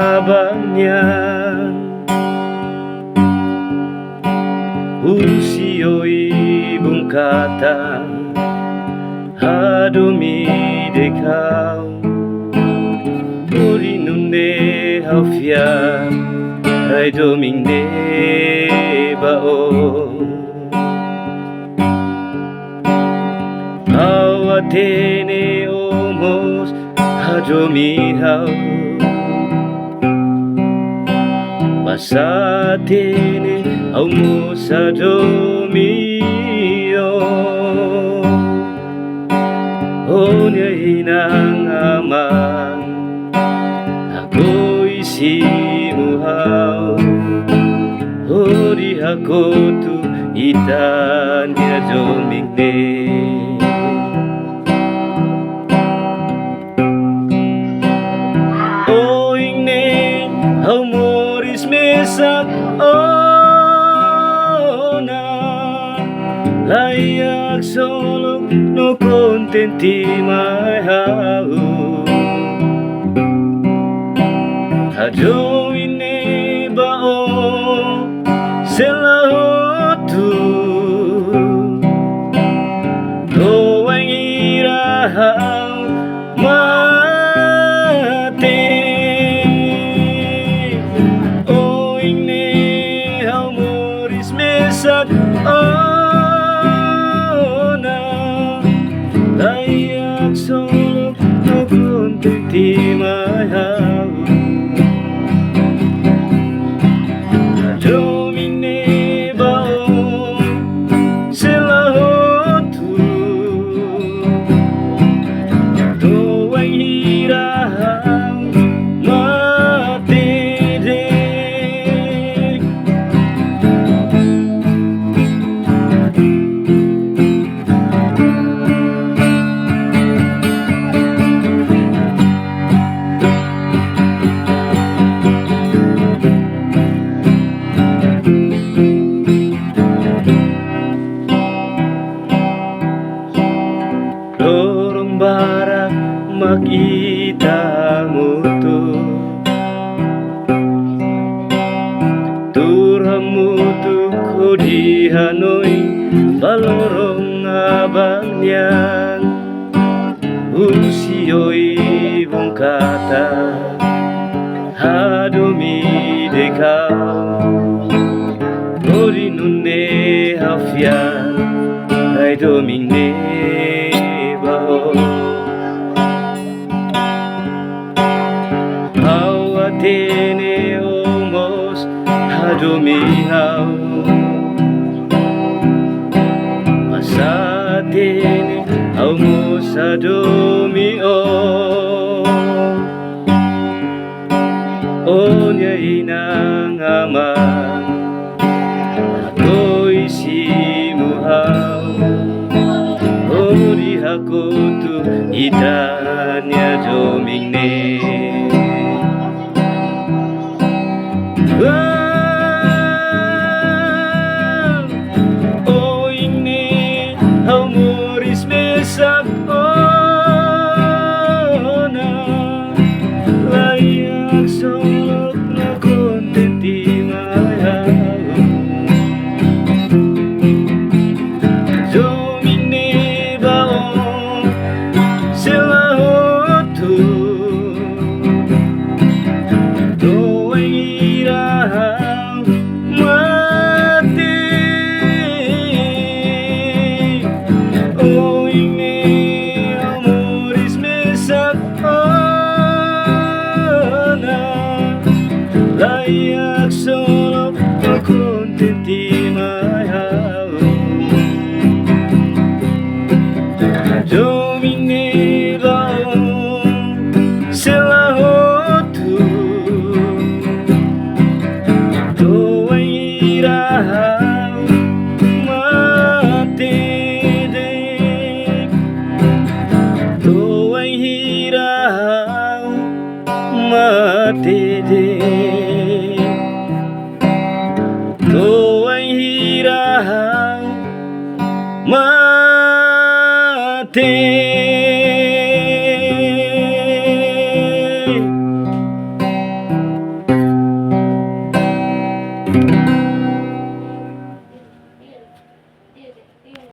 abangnya usioi ibung kata hadomi dekau uri nunde haufia hai doming de bao awatene omos hadomi hau masatene omos hadomi Onya hinang amang ako'y simuhaw Hori ako tu itan niya domingne Oing neng hau moris mesak ona Layak solong no contenti mai hau Hajo ine bao selahotu Doang irahau mate O ine hau moris mesak Layak solok no contenti mai hau Domine bao selahotu Doang hirahau mate dek Dorong barak makita mutu Turham mutu ko di Hanoi balorong abangnya usioi ibung kata hadomi dekau Ori nunne hafia hai domine Awatene omos hadomi hau Masatene omos hadomi Onya inang amang ako'y simuhaw Ori ako tu itanya domingne Oing ne hau moris mesak ona Layak solok na contenti mai hau Layak solok no contenti mai hau Domine bao selahotu Doang irahau mate dek Doang irahau mate dek Doang hirahau mate